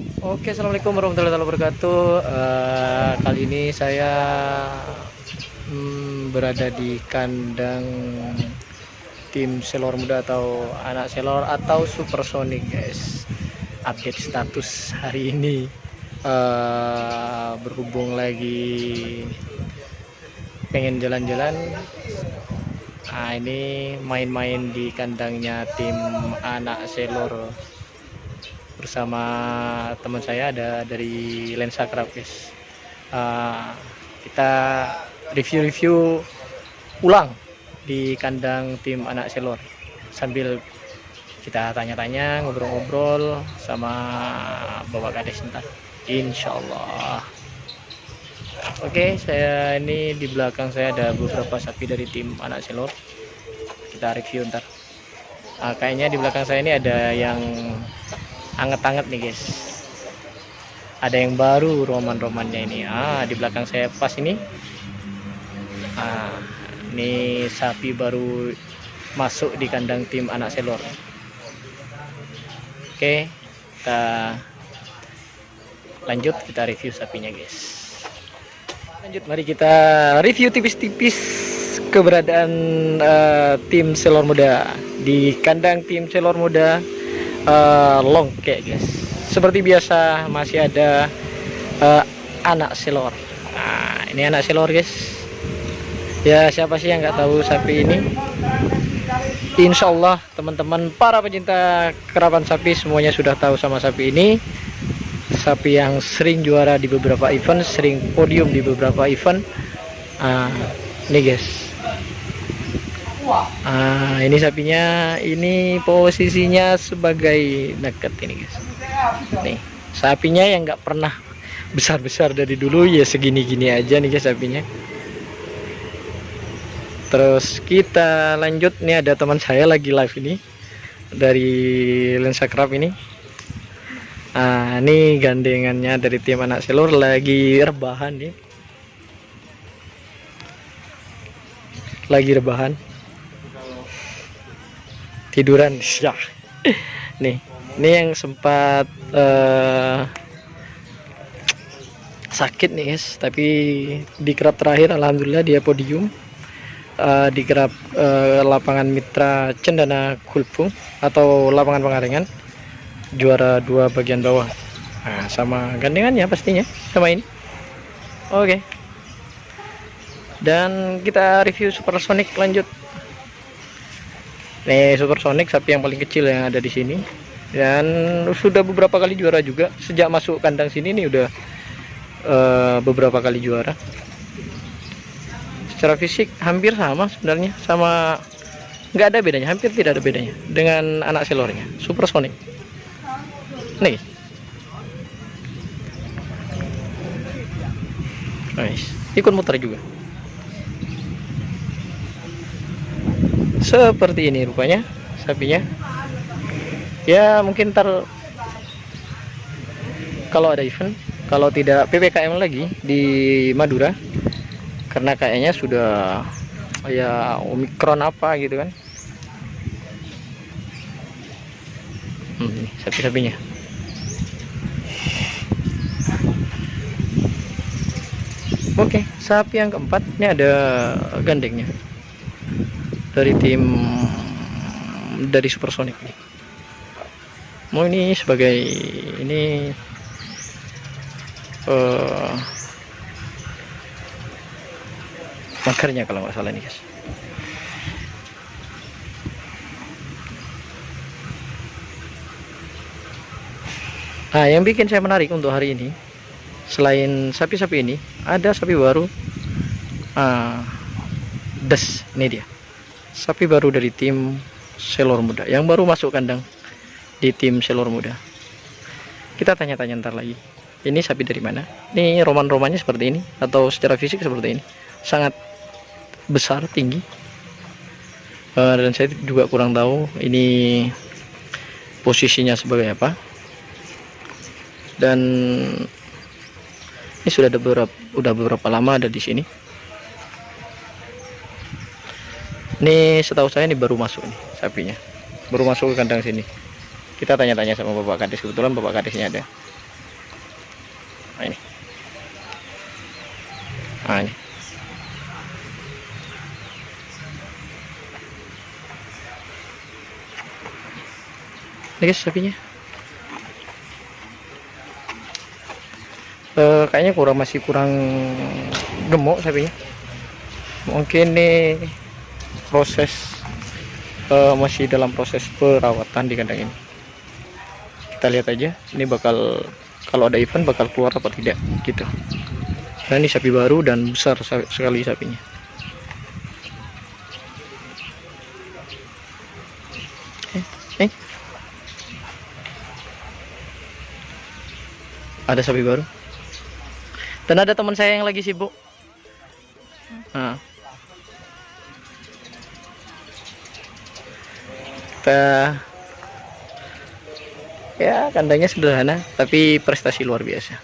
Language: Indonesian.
Oke, assalamualaikum warahmatullahi wabarakatuh. Kali ini saya berada di kandang tim selor muda atau anak selor atau supersonic, guys. Update status hari ini, berhubung lagi pengen jalan-jalan. Nah, ini main-main di kandangnya tim anak selor bersama teman saya ada dari Lensa Crab, guys. Kita review ulang di kandang tim anak selor sambil kita tanya-tanya, ngobrol-ngobrol sama Bapak Kades ntar, insyaallah. Oke, saya ini di belakang saya ada beberapa sapi dari tim anak selor, kita review ntar. Kayaknya di belakang saya ini ada yang anget-anget nih, guys. Ada yang baru roman-romannya ini. Di belakang saya pas ini. Ini sapi baru masuk di kandang tim anak selor. Oke, kita lanjut, kita review sapinya, guys. Lanjut, mari kita review tipis-tipis keberadaan tim selor muda di kandang tim selor muda Longke, guys. Seperti biasa masih ada anak selor. Nah, ini anak selor, guys. Ya, siapa sih yang nggak tahu sapi ini? Insya Allah teman-teman para pecinta kerapan sapi semuanya sudah tahu sama sapi ini. Sapi yang sering juara di beberapa event, sering podium di beberapa event. Ini, guys. Ini sapinya, ini posisinya sebagai nugget ini, guys. Nih, sapinya yang nggak pernah besar-besar dari dulu, ya segini-gini aja nih, guys, sapinya. Terus kita lanjut, nih ada teman saya lagi live ini dari Lensa Crab ini. Ini gandengannya dari tim anak selor lagi rebahan nih. Lagi rebahan. Tiduran ya. Nih, ini yang sempat sakit nih, guys, tapi di kerap terakhir alhamdulillah dia podium di kerap lapangan Mitra Cendana Kulpung atau lapangan Pengarengan, juara 2 bagian bawah. Sama gandengannya pastinya sama ini. Oke. Dan kita review Supersonic lanjut. Nih, Supersonic sapi yang paling kecil yang ada di sini, dan sudah beberapa kali juara juga sejak masuk kandang sini nih, udah beberapa kali juara. Secara fisik hampir sama sebenarnya, sama, nggak ada bedanya, hampir tidak ada bedanya dengan anak selornya Supersonic. Nih, nice. Ikut muter juga. Seperti ini rupanya sapinya. Ya mungkin ntar kalau ada event, kalau tidak PPKM lagi di Madura, karena kayaknya sudah ya Omikron apa gitu kan. Sapi-sapinya. Oke, sapi yang keempat ini ada gandengnya dari tim dari Supersonic nih. Mau ini sebagai ini makarnya kalau nggak salah nih, guys. Yang bikin saya menarik untuk hari ini, selain sapi-sapi ini, ada sapi baru. Ini dia sapi baru dari tim selor muda yang baru masuk kandang di tim selor muda. Kita tanya-tanya ntar lagi, ini sapi dari mana, ini roman-romannya seperti ini atau secara fisik seperti ini, sangat besar, tinggi. Dan saya juga kurang tahu ini posisinya sebagai apa. Dan ini sudah ada beberapa lama ada di sini. Ini setahu saya ini baru masuk nih sapinya, baru masuk ke kandang sini. Kita tanya-tanya sama Bapak Kades, kebetulan Bapak Kadesnya ada. Nah, ini. Nah, ini. Ini guys sapinya. Kayaknya masih kurang gemuk sapinya. Mungkin nih proses masih dalam proses perawatan di kandang ini. Kita lihat aja ini bakal, kalau ada event bakal keluar apa tidak gitu. Nah, ini sapi baru dan besar sekali sapinya. Ada sapi baru. Dan ada teman saya yang lagi sibuk. Nah. Kita ya kandangnya sederhana tapi prestasi luar biasa.